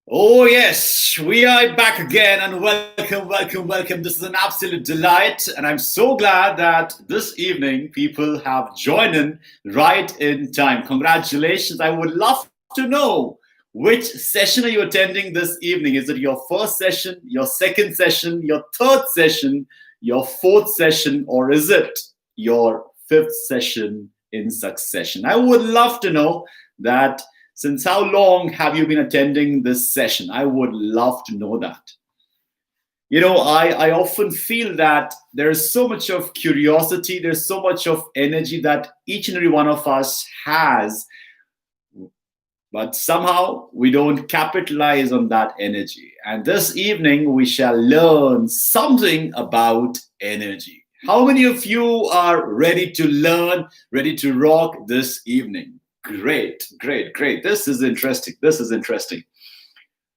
Oh, yes, we are back again and welcome. This is an absolute delight, and I'm so glad that this evening people have joined in right in time. Congratulations. I would love to know which session are you attending this evening? Is it your first session, your second session, your third session, your fourth session, or is it your fifth session in succession? I would love to know that. Since how long have you been attending this session? I would love to know that. I often feel that there is so much of curiosity, there's so much of energy that each and every one of us has, but somehow we don't capitalize on that energy. And this evening, we shall learn something about energy. How many of you are ready to learn, ready to rock this evening? Great. This is interesting.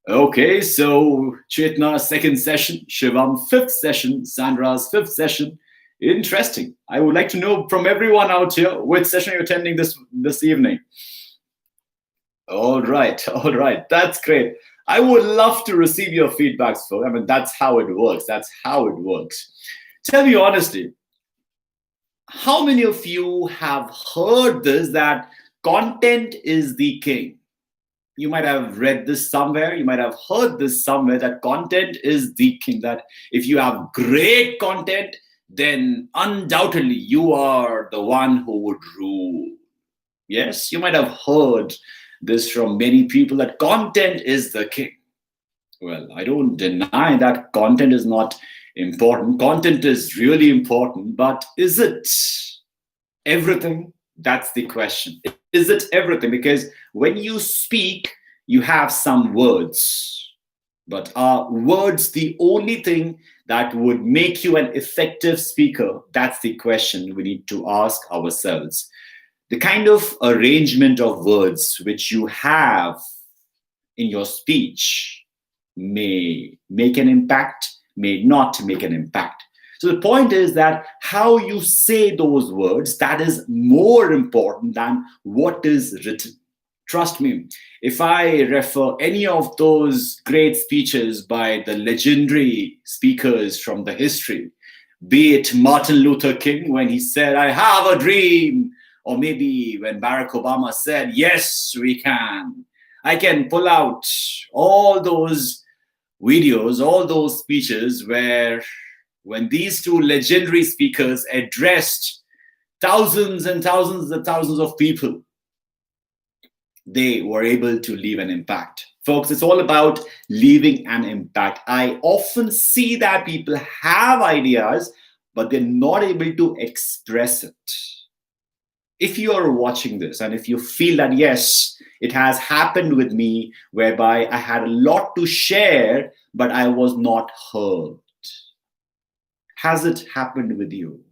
Okay, so Chetna, second session, Shivam, fifth session, Sandra's fifth session. Interesting. I would like to know from everyone out here which session you're attending this evening. All right. That's great. I would love to receive your feedbacks, folks. I mean, that's how it works. Tell me honestly, how many of you have heard this that content is the king? You might have read this somewhere, you might have heard this somewhere that content is the king. That if you have great content, then undoubtedly you are the one who would rule. Yes, you might have heard this from many people that content is the king. Well, I don't deny that content is not important. Content is really important, but is it everything? That's the question. Is it everything? Because when you speak, you have some words. But are words the only thing that would make you an effective speaker? That's the question we need to ask ourselves. The kind of arrangement of words which you have in your speech may make an impact, may not make an impact. So the point is that how you say those words, that is more important than what is written. Trust me, if I refer any of those great speeches by the legendary speakers from the history, be it Martin Luther King when he said, "I have a dream," or maybe when Barack Obama said, "Yes, we can." I can pull out all those videos, all those speeches where when these two legendary speakers addressed thousands and thousands of people, they were able to leave an impact. Folks, it's all about leaving an impact. I often see that people have ideas, but they're not able to express it. If you are watching this and if you feel that, yes, it has happened with me, whereby I had a lot to share, but I was not heard. Has it happened with you?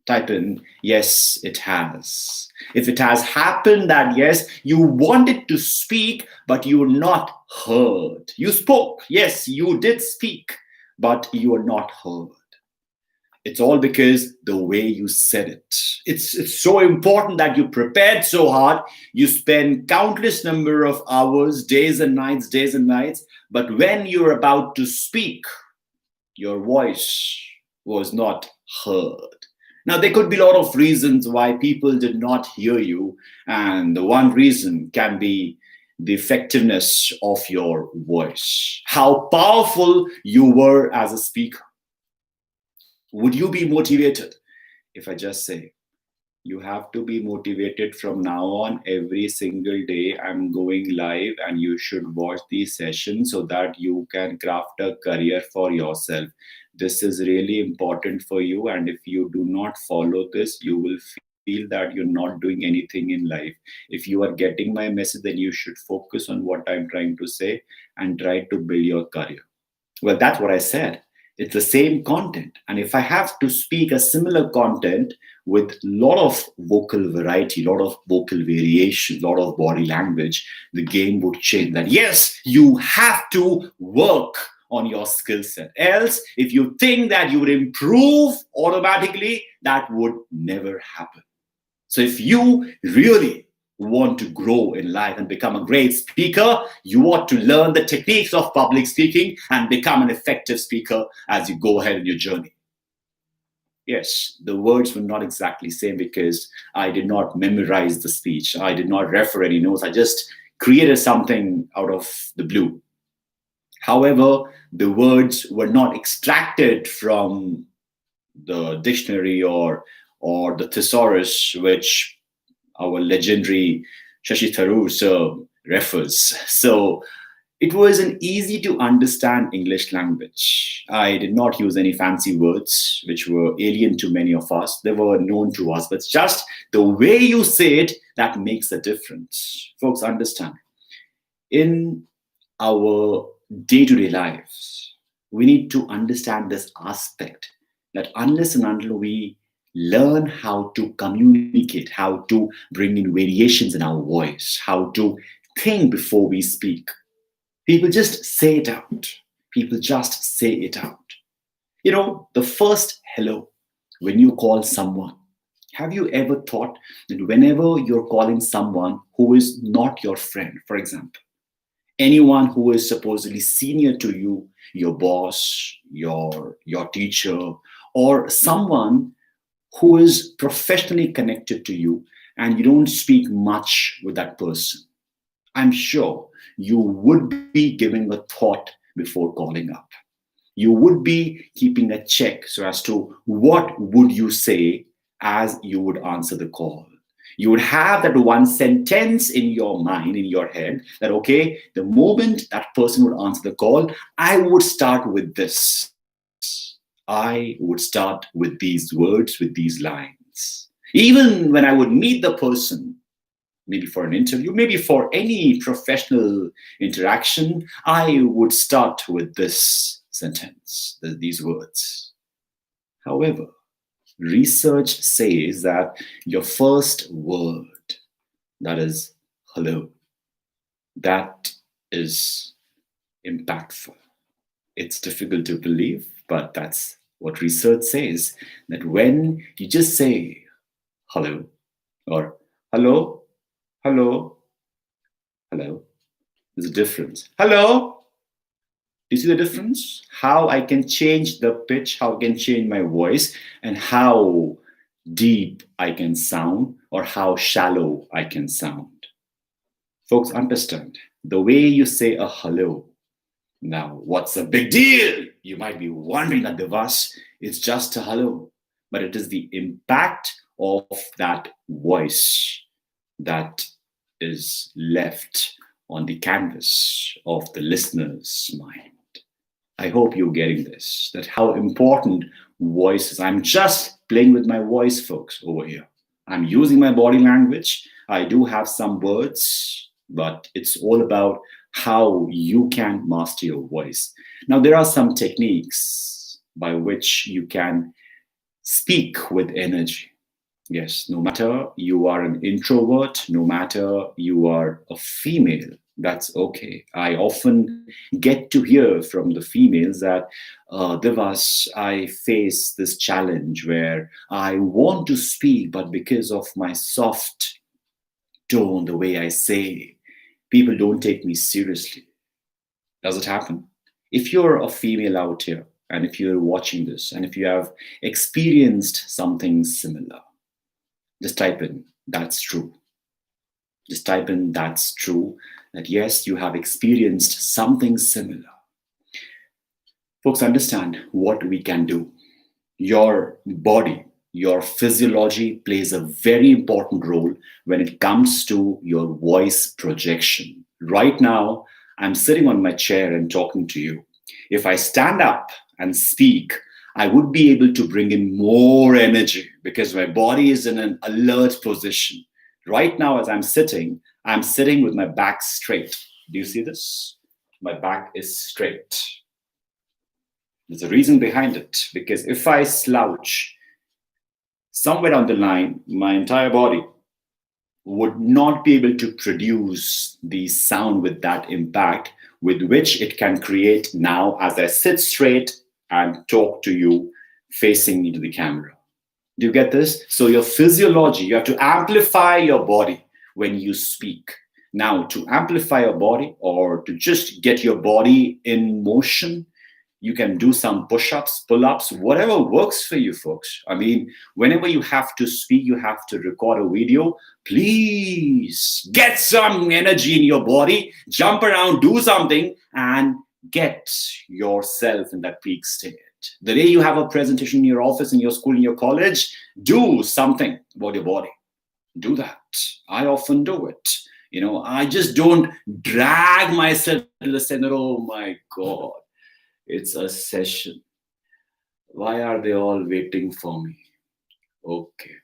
Type in, yes, it has. If it has happened that, yes, you wanted to speak, but you were not heard. You spoke, yes, you did speak, but you were not heard. It's all because the way you said it. It's so important that you prepared so hard. You spend countless number of hours, days and nights. But when you're about to speak, your voice was not heard. Now, there could be a lot of reasons why people did not hear you. And the one reason can be the effectiveness of your voice, how powerful you were as a speaker. Would you be motivated if I just say, you have to be motivated from now on every single day? I'm going live and you should watch these sessions so that you can craft a career for yourself. This is really important for you. And if you do not follow this, you will feel that you're not doing anything in life. If you are getting my message, then you should focus on what I'm trying to say and try to build your career. Well, that's what I said. It's the same content. And if I have to speak a similar content with a lot of vocal variety, a lot of vocal variation, a lot of body language, the game would change. That yes, you have to work on your skill set. Else, if you think that you would improve automatically, that would never happen. So if you really want to grow in life and become a great speaker, you ought to learn the techniques of public speaking and become an effective speaker as you go ahead in your journey. Yes, the words were not exactly same because I did not memorize the speech. I did not refer any notes. I just created something out of the blue. However, the words were not extracted from the dictionary or the thesaurus, which our legendary Shashi Tharoor sir refers. So it was an easy to understand English language. I did not use any fancy words which were alien to many of us. They were known to us, but it's just the way you say it that makes a difference. Folks, understand. In our day-to-day lives, we need to understand this aspect that unless and until we learn how to communicate, how to bring in variations in our voice, how to think before we speak, people just say it out. People just say it out. You know, the first hello when you call someone, have you ever thought that whenever you're calling someone who is not your friend, for example, anyone who is supposedly senior to you, your boss, your teacher, or someone who is professionally connected to you and you don't speak much with that person, I'm sure you would be giving a thought before calling up. You would be keeping a check so as to what would you say as you would answer the call. You would have that one sentence in your mind, in your head, that okay, the moment that person would answer the call, I would start with this. I would start with these words, with these lines. Even when I would meet the person, maybe for an interview, maybe for any professional interaction, I would start with this sentence, these words. However, research says that your first word, that is hello, that is impactful. It's difficult to believe, but that's what research says, that when you just say hello or hello, hello, hello, there's a difference. Hello, do you see the difference? How I can change the pitch, how I can change my voice, and how deep I can sound or how shallow I can sound. Folks, understand the way you say a hello. Now, what's the big deal? You might be wondering that Divas, it's just a hello, but it is the impact of that voice that is left on the canvas of the listener's mind. I hope you're getting this, that how important voice is. I'm just playing with my voice, folks, over here. I'm using my body language. I do have some words, but it's all about how you can master your voice. Now, there are some techniques by which you can speak with energy. Yes, no matter you are an introvert, no matter you are a female, that's okay. I often get to hear from the females that, Divas, I face this challenge where I want to speak, but because of my soft tone, the way I say, people don't take me seriously. Does it happen? If you're a female out here, and if you're watching this, and if you have experienced something similar, just type in, that's true. Just type in, that's true, that yes, you have experienced something similar. Folks, understand what we can do. Your body, your physiology plays a very important role when it comes to your voice projection. Right now, I'm sitting on my chair and talking to you. If I stand up and speak, I would be able to bring in more energy because my body is in an alert position. Right now, as I'm sitting with my back straight. Do you see this? My back is straight. There's a reason behind it, because if I slouch somewhere down the line, my entire body would not be able to produce the sound with that impact with which it can create now as I sit straight and talk to you facing into the camera. Do you get this? So your physiology, you have to amplify your body. when you speak. Now, to amplify your body or to just get your body in motion, you can do some push-ups, pull-ups, whatever works for you, folks. I mean, whenever you have to speak, you have to record a video. Please get some energy in your body, jump around, do something, and get yourself in that peak state. The day you have a presentation in your office, in your school, in your college, do something about your body. Do that. I often do it. I just don't drag myself to the center. Oh my God, it's a session. Why are they all waiting for me? Okay.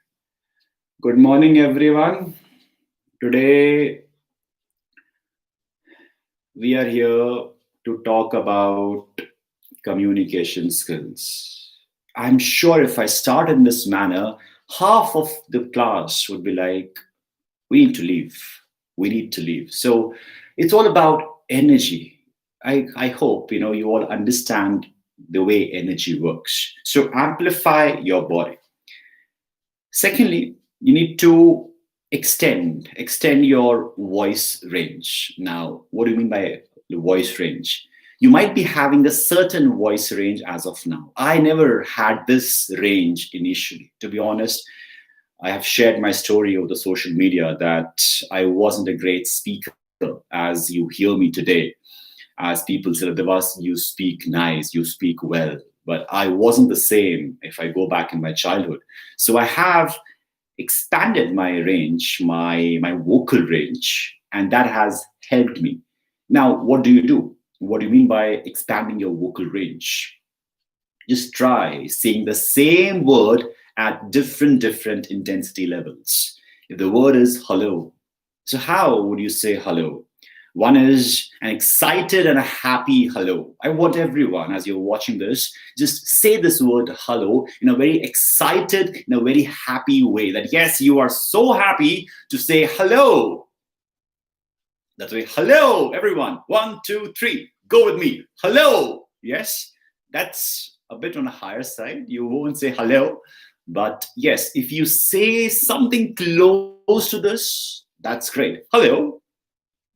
Good morning, everyone. Today, we are here to talk about communication skills. I'm sure if I start in this manner, half of the class would be like, we need to leave. We need to leave. So it's all about energy. I hope you all understand the way energy works. So amplify your body. Secondly, you need to extend your voice range. Now, what do you mean by the voice range? You might be having a certain voice range as of now. I never had this range initially. To be honest, I have shared my story over the social media that I wasn't a great speaker as you hear me today. As people say, Devas, you speak nice, you speak well. But I wasn't the same if I go back in my childhood. So I have expanded my range, my vocal range, and that has helped me. Now, what do you do? What do you mean by expanding your vocal range? Just try saying the same word at different intensity levels. If the word is hello, so how would you say hello? One is an excited and a happy hello. I want everyone, as you're watching this, just say this word hello in a very excited, in a very happy way. That yes, you are so happy to say hello. That's way, hello, everyone. 1, 2, 3. Go with me. Hello. Yes, that's a bit on a higher side. You won't say hello. But yes, if you say something close to this, that's great. Hello.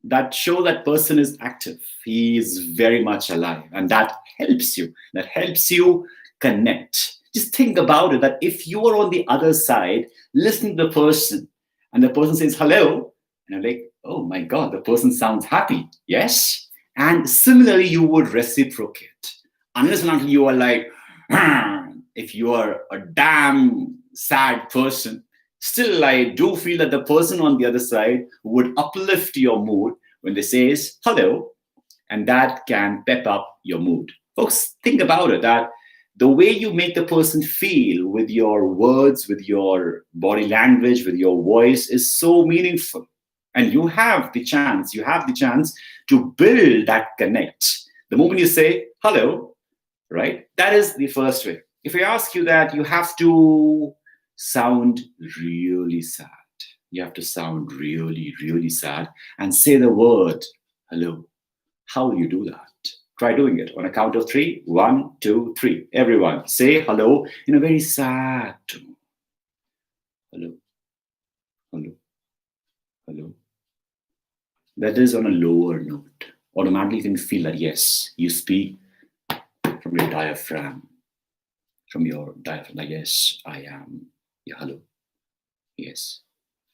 That show that person is active. He is very much alive. And that helps you. That helps you connect. Just think about it, that if you are on the other side, listen to the person, and the person says hello, and you're like, oh my God, the person sounds happy. Yes? And similarly, you would reciprocate. Unless and until you are like, if you are a damn sad person, still I do feel that the person on the other side would uplift your mood when they say hello, and that can pep up your mood. Folks, think about it, that the way you make the person feel with your words, with your body language, with your voice is so meaningful. And you have the chance to build that connect. The moment you say hello, right? That is the first way. If I ask you that, you have to sound really sad. You have to sound really, really sad and say the word hello. How will you do that? Try doing it on a count of 3. 1, 2, 3. Everyone, say hello in a very sad tone. Hello, hello, hello. That is on a lower note. Automatically you can feel that, yes, you speak from your diaphragm. Like, yes, I am. Yeah, hello. Yes.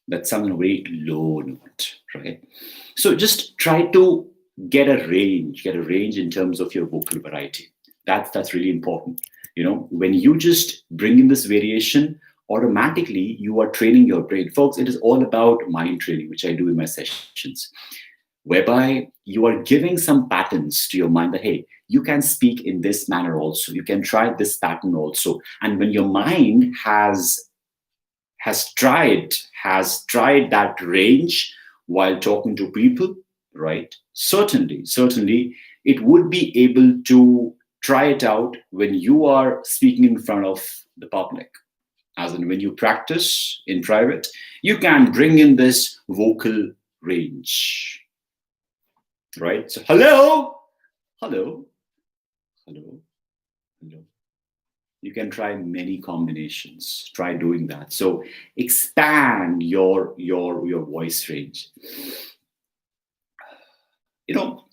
That sounds on a very low note, right? So just try to get a range in terms of your vocal variety. That's really important. When you just bring in this variation, automatically you are training your brain. Folks, it is all about mind training, which I do in my sessions, whereby you are giving some patterns to your mind that, hey, you can speak in this manner also. You can try this pattern also. And when your mind has tried that range while talking to people, right? Certainly, it would be able to try it out when you are speaking in front of the public. As in when you practice in private, you can bring in this vocal range, right? So hello, hello, hello, hello, You can try many combinations. Try doing that. So expand your voice range. You know,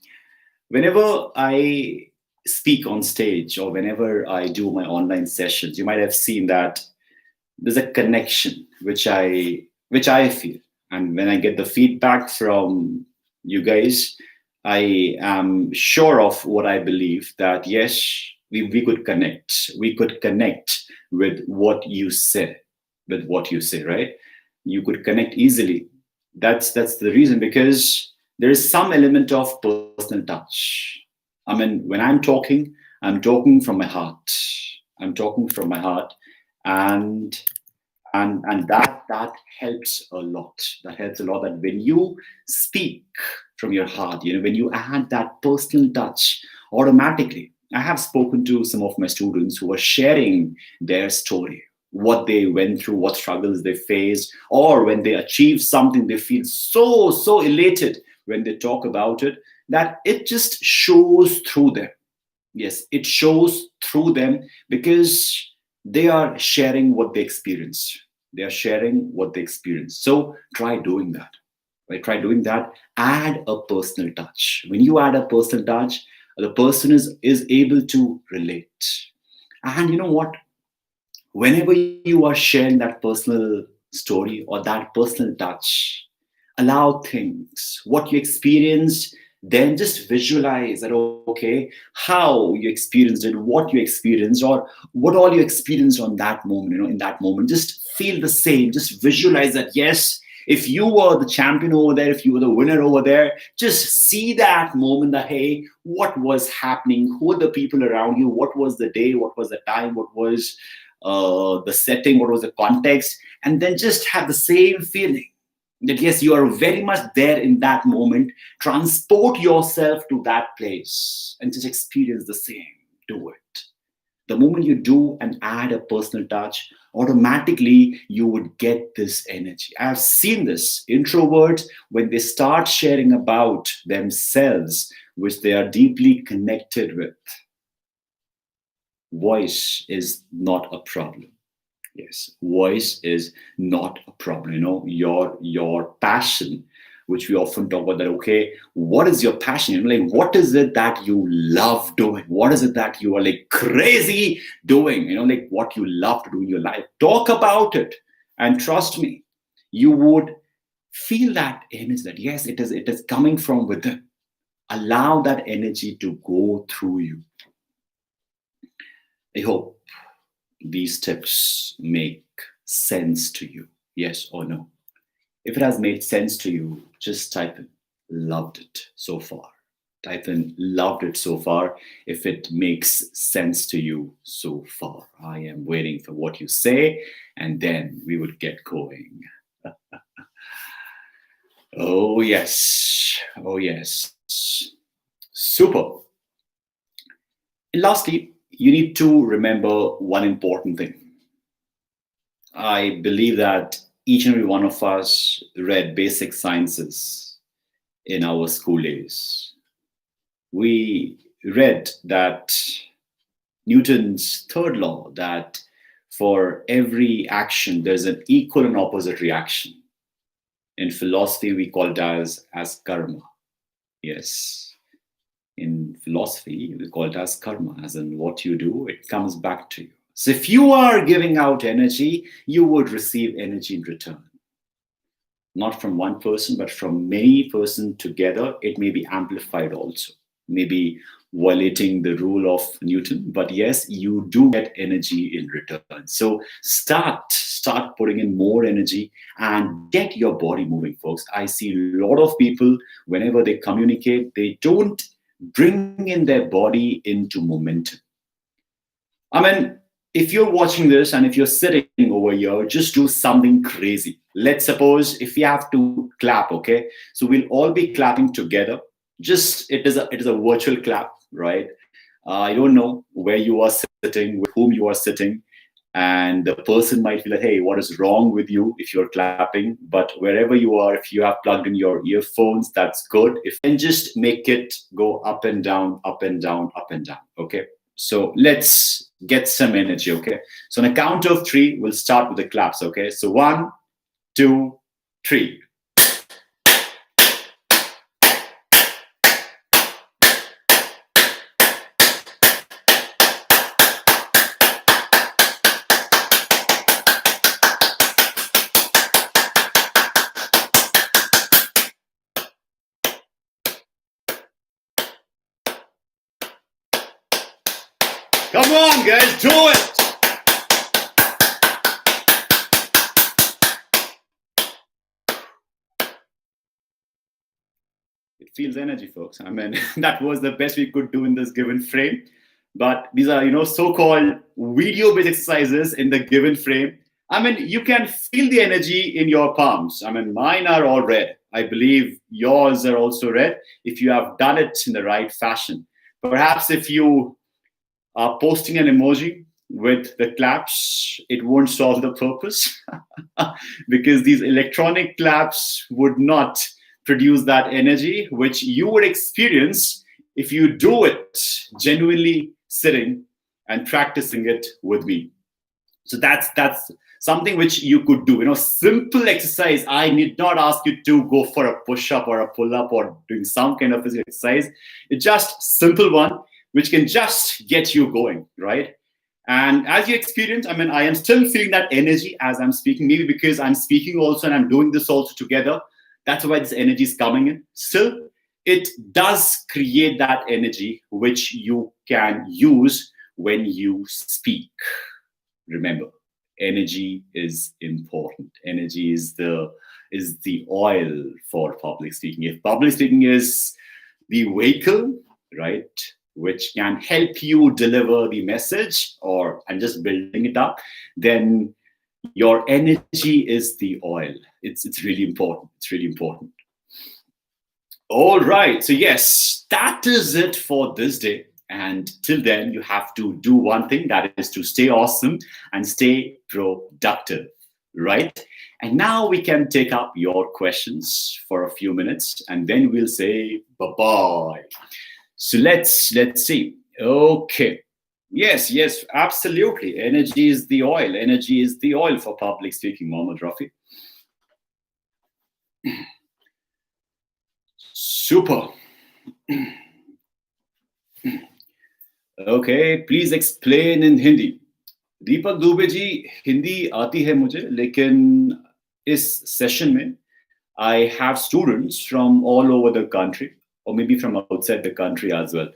whenever I speak on stage or whenever I do my online sessions, you might have seen that there's a connection which I feel. And when I get the feedback from you guys, I am sure of what I believe, that yes, we could connect. We could connect with what you say, right? You could connect easily. That's the reason, because there is some element of personal touch. I mean, when I'm talking from my heart. I'm talking from my heart, and that helps a lot. That helps a lot. That when you speak from your heart, when you add that personal touch, automatically. I have spoken to some of my students who are sharing their story, what they went through, what struggles they faced, or when they achieve something, they feel so elated when they talk about it, that it just shows through them. Yes, it shows through them, because they are sharing what they experienced. They are sharing what they experienced. So try doing that. Right? Try doing that. Add a personal touch. When you add a personal touch, the person is able to relate. And you know what? Whenever you are sharing that personal story or that personal touch, allow things, what you experienced, then just visualize that, okay, how you experienced it, what you experienced, or what all you experienced on that moment. In that moment, just feel the same. Just visualize that, yes, if you were the champion over there, if you were the winner over there, just see that moment, that hey, what was happening, who were the people around you, what was the day, what was the time, what was the setting, what was the context, and then just have the same feeling, that yes, you are very much there in that moment. Transport yourself to that place and just experience the same. Do it. The moment you do and add a personal touch, automatically you would get this energy. I've seen this. Introverts, when they start sharing about themselves, which they are deeply connected with, voice is not a problem. Yes, voice is not a problem. Your passion, which we often talk about, that okay, what is your passion? Like, what is it that you love doing? What is it that you are like crazy doing? Like what you love to do in your life. Talk about it, and trust me, you would feel that energy. That yes, it is coming from within. Allow that energy to go through you. I hope these tips make sense to you. Yes or no? If it has made sense to you, just type in loved it so far. Type in loved it so far if it makes sense to you so far. I am waiting for what you say, and then we would get going. Oh, yes. Oh, yes. Super. And lastly, you need to remember one important thing. I believe that each and every one of us read basic sciences in our school days. We read that Newton's third law, that for every action, there's an equal and opposite reaction. In philosophy, we call it as karma. Yes. In philosophy, we call it as karma, as in what you do, it comes back to you. So if you are giving out energy, you would receive energy in return. Not from one person, but from many persons together. It may be amplified also. Maybe violating the rule of Newton, but yes, you do get energy in return. So start putting in more energy and get your body moving, folks. I see a lot of people, whenever they communicate, they don't bring in their body into momentum. I mean, if you're watching this and if you're sitting over here, just do something crazy. Let's suppose if we have to clap, okay? So we'll all be clapping together. Just it is a virtual clap, right? I don't know where you are sitting, with whom you are sitting, and the person might feel like, hey, what is wrong with you if you're clapping? But wherever you are, if you have plugged in your earphones, that's good. If then just make it go up and down, up and down, up and down. Okay. So let's get some energy, okay? So on a count of three, we'll start with the claps, okay? So 1, 2, 3. Come on, guys, do it! It feels energy, folks. I mean, that was the best we could do in this given frame. But these are, so-called video-based exercises in the given frame. I mean, you can feel the energy in your palms. I mean, mine are all red. I believe yours are also red if you have done it in the right fashion. Perhaps if you are posting an emoji with the claps, it won't solve the purpose because these electronic claps would not produce that energy which you would experience if you do it genuinely sitting and practicing it with me. So that's something which you could do. Simple exercise. I need not ask you to go for a push-up or a pull-up or doing some kind of physical exercise. It's just simple one which can just get you going, right? And as you experience, I mean, I am still feeling that energy as I'm speaking, maybe because I'm speaking also and I'm doing this also together. That's why this energy is coming in. Still, it does create that energy which you can use when you speak. Remember, energy is important. Energy is the oil for public speaking. If public speaking is the vehicle, right, which can help you deliver the message, or I'm just building it up, then your energy is the oil. It's really important. It's really important. All right. So yes, that is it for this day. And till then, you have to do one thing, that is to stay awesome and stay productive, right? And now we can take up your questions for a few minutes, and then we'll say bye-bye. So let's see. Okay. Yes, absolutely. Energy is the oil. Energy is the oil for public speaking, Mohammed Rafi. Super. Okay, please explain in Hindi. दीपक दुबे जी, हिंदी आती है मुझे, लेकिन इस session में I have students from all over the country, or maybe from outside the country as well.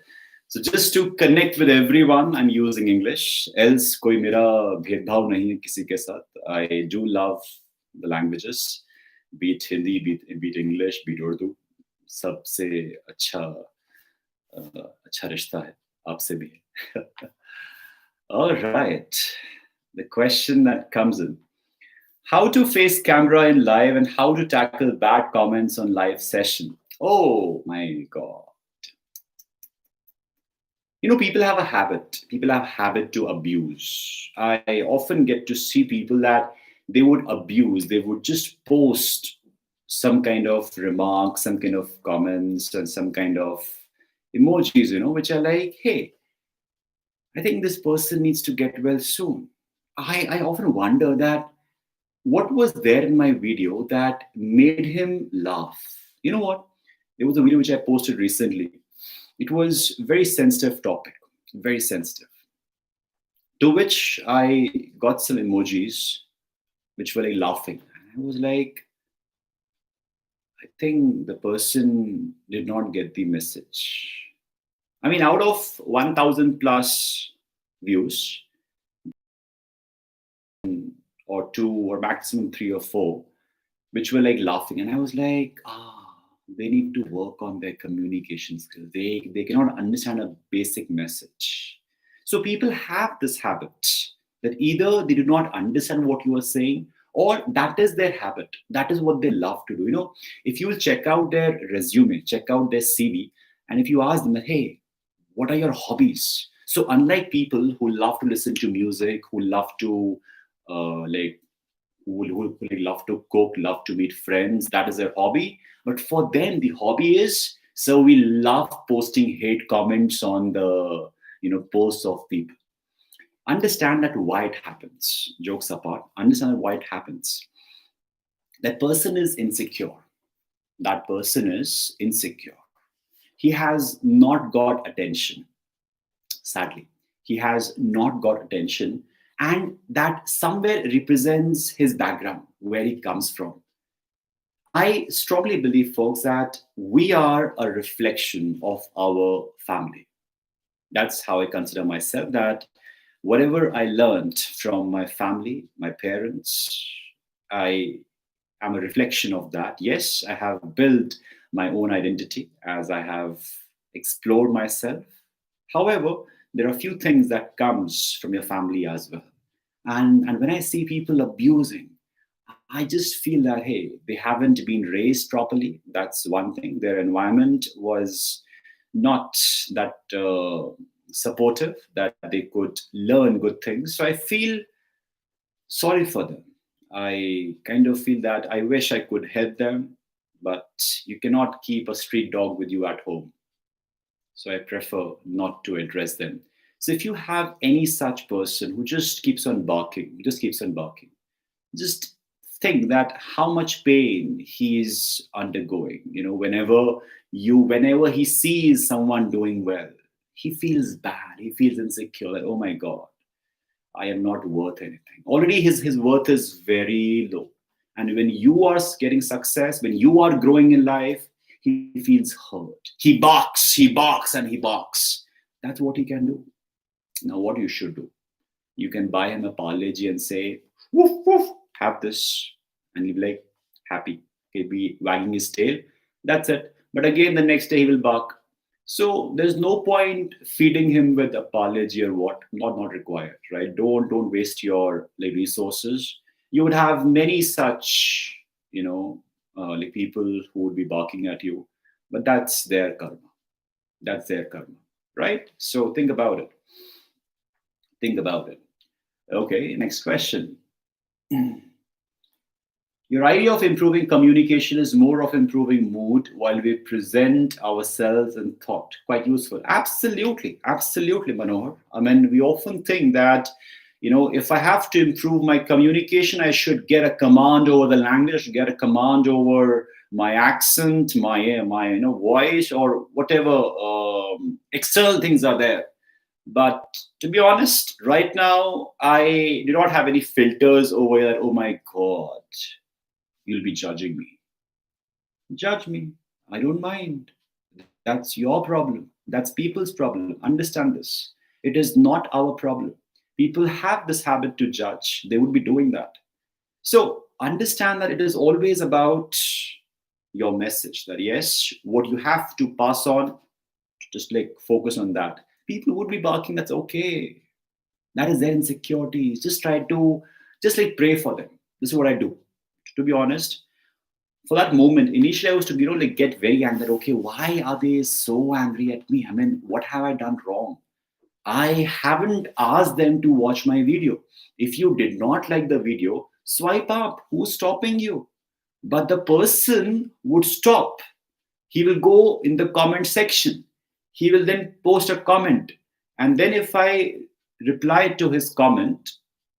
So just to connect with everyone, I'm using English. Else कोई मेरा भेदभाव नहीं है किसी के साथ. I do love the languages, be it Hindi, be it English, be it Urdu. सबसे अच्छा रिश्ता है आपसे भी. All right. The question that comes in: how to face camera in live and how to tackle bad comments on live session. Oh my God. People have a habit. People have a habit to abuse. I often get to see people that they would abuse. They would just post some kind of remarks, some kind of comments, and some kind of emojis, which are like, hey, I think this person needs to get well soon. I often wonder that what was there in my video that made him laugh? You know what? There was a video which I posted recently. It was very sensitive topic, very sensitive. To which I got some emojis which were like laughing. I was like, I think the person did not get the message. I mean, out of 1,000 plus views, or 2 or maximum 3 or 4, which were like laughing. And I was like, they need to work on their communication skills. They cannot understand a basic message. So people have this habit that either they do not understand what you are saying, or that is their habit. That is what they love to do. If you will check out their resume, check out their CV, and if you ask them, hey, what are your hobbies? So unlike people who love to listen to music, who love to who love to cook, love to meet friends, that is their hobby. But for them, the hobby is, so we love posting hate comments on the posts of people. Understand that why it happens. Jokes apart, understand why it happens. That person is insecure. That person is insecure. He has not got attention. Sadly, he has not got attention, and that somewhere represents his background, where he comes from. I strongly believe, folks, that we are a reflection of our family. That's how I consider myself, that whatever I learned from my family, my parents, I am a reflection of that. Yes, I have built my own identity as I have explored myself. However, there are a few things that comes from your family as well. And when I see people abusing, I just feel that, hey, they haven't been raised properly. That's one thing. Their environment was not that supportive that they could learn good things. So I feel sorry for them. I kind of feel that I wish I could help them, but you cannot keep a street dog with you at home. So I prefer not to address them. So if you have any such person who just keeps on barking, just keeps on barking, just think that how much pain he is undergoing. Whenever he sees someone doing well, he feels bad, he feels insecure, like, oh my god, I am not worth anything. Already his worth is very low. And when you are getting success, when you are growing in life, he feels hurt. He barks and he barks. That's what he can do. Now what you should do, you can buy him a parleji and say, woof woof, have this, and he'll be like happy. He'll be wagging his tail. That's it. But again, the next day he will bark. So there's no point feeding him with a parleji or what. Not required, right? Don't waste your resources. You would have many such, like people who would be barking at you, but that's their karma. That's their karma, right? So think about it. Think about it. Okay, next question. Your idea of improving communication is more of improving mood while we present ourselves in thought. Quite useful. Absolutely. Absolutely, Manohar. I mean, we often think that, if I have to improve my communication, I should get a command over the language, I should get a command over my accent, my voice, or whatever external things are there. But to be honest, right now, I do not have any filters over that. Oh my God, you'll be judging me. Judge me. I don't mind. That's your problem. That's people's problem. Understand this. It is not our problem. People have this habit to judge. They would be doing that. So understand that it is always about your message. That yes, what you have to pass on, just like focus on that. People would be barking. That's okay. That is their insecurities. Just try to pray for them. This is what I do. To be honest, for that moment, initially I was to get very angry. Okay, why are they so angry at me? I mean, what have I done wrong? I haven't asked them to watch my video. If you did not like the video, swipe up. Who's stopping you? But the person would stop. He will go in the comment section. He will then post a comment. And then if I reply to his comment,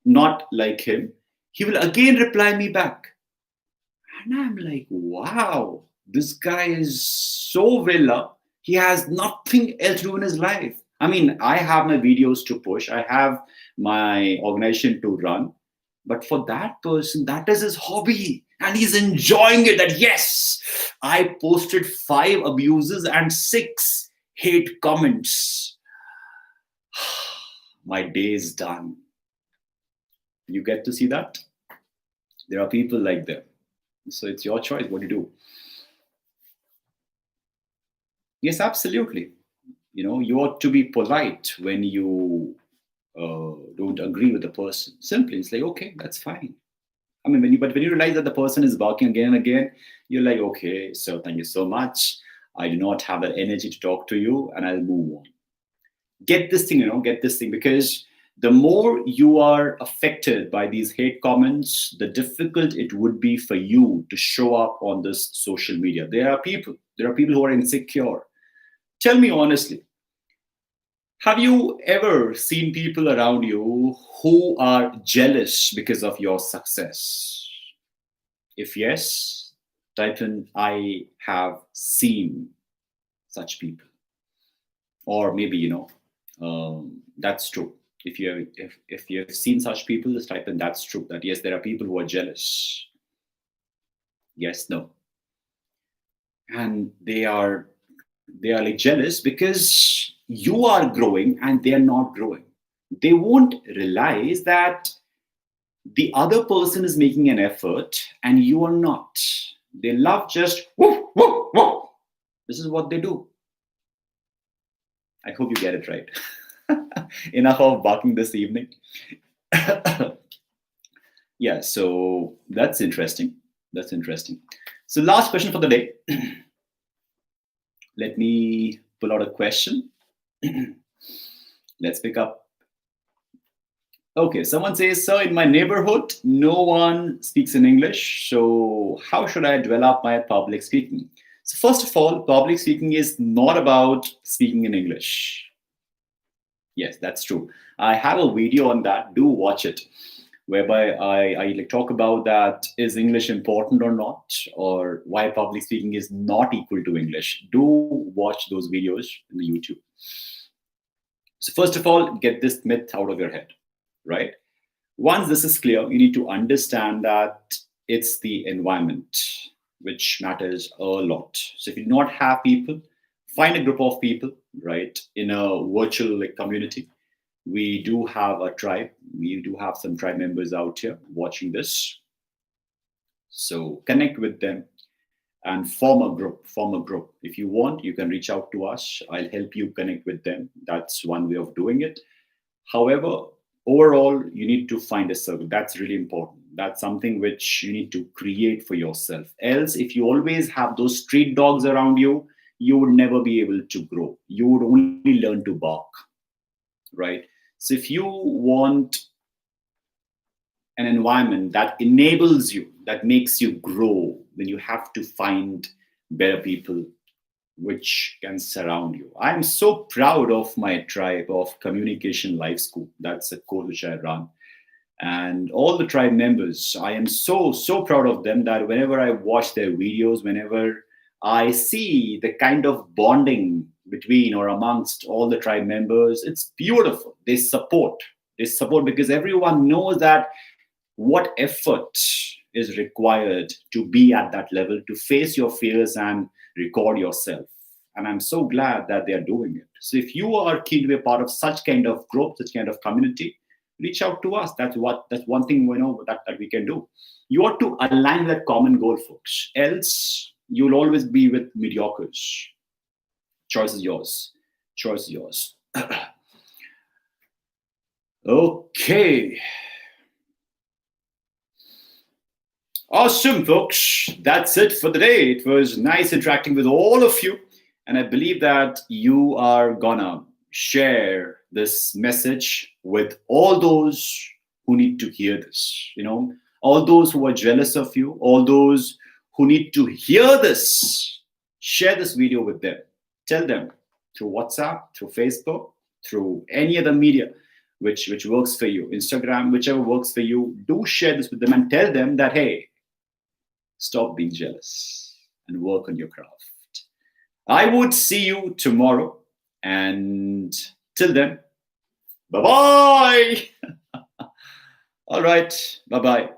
not like him, he will again reply me back. And I'm like, wow, this guy is so villa. He has nothing else to do in his life. I mean, I have my videos to push. I have my organization to run. But for that person, that is his hobby. And he's enjoying it that, yes, I posted 5 abuses and 6 hate comments. My day is done. You get to see that? There are people like that. So it's your choice what you do. Yes, absolutely. You ought to be polite when you don't agree with the person. Simply, it's like, okay, that's fine. I mean, when you realize that the person is barking again and again, you're like, okay, so thank you so much. I do not have the energy to talk to you, and I'll move on. Get this thing, because the more you are affected by these hate comments, the difficult it would be for you to show up on this social media. There are people who are insecure. Tell me honestly, Have you ever seen people around you who are jealous because of your success? If yes, type in I have seen such people. Or maybe, that's true. If you have seen such people, just type in that's true. That yes, there are people who are jealous. Yes, no. And they are like jealous because you are growing and they are not growing. They won't realize that the other person is making an effort and you are not. They love just woof, woof, woof. This is what they do. I hope you get it right. Enough of barking this evening. Yeah, so that's interesting. That's interesting. So, last question for the day. Let me pull out a question. Let's pick up. Okay, someone says, sir, in my neighborhood, no one speaks in English. So, how should I develop my public speaking? So, first of all, public speaking is not about speaking in English. Yes, that's true. I have a video on that. Do watch it, whereby I like talk about that is English important or not, or why public speaking is not equal to English. Do watch those videos in the YouTube. So first of all, get this myth out of your head, right? Once this is clear, you need to understand that it's the environment which matters a lot. So if you do not have people, find a group of people, right, in a virtual like community. We do have a tribe. We do have some tribe members out here watching this. So connect with them and form a group. Form a group. If you want, you can reach out to us. I'll help you connect with them. That's one way of doing it. However, overall, you need to find a circle. That's really important. That's something which you need to create for yourself. Else, if you always have those street dogs around you, you would never be able to grow. You would only learn to bark, right? So if you want an environment that enables you, that makes you grow, then you have to find better people which can surround you. I'm so proud of my tribe of Communication Life School. That's a course which I run. And all the tribe members, I am so proud of them that whenever I watch their videos, whenever I see the kind of bonding between or amongst all the tribe members, it's beautiful. They support. They support because everyone knows that what effort is required to be at that level, to face your fears and record yourself. And I'm so glad that they are doing it. So if you are keen to be a part of such kind of group, such kind of community, reach out to us. That's one thing we know that we can do. You ought to align with that common goal, folks. Else you'll always be with mediocres. Choice is yours. Choice is yours. Okay. Awesome, folks. That's it for the day. It was nice interacting with all of you. And I believe that you are gonna share this message with all those who need to hear this. All those who are jealous of you, all those who need to hear this. Share this video with them. Tell them through WhatsApp, through Facebook, through any other media which works for you, Instagram, whichever works for you. Do share this with them and tell them that, hey, stop being jealous and work on your craft. I would see you tomorrow. And till then, bye-bye. All right. Bye-bye.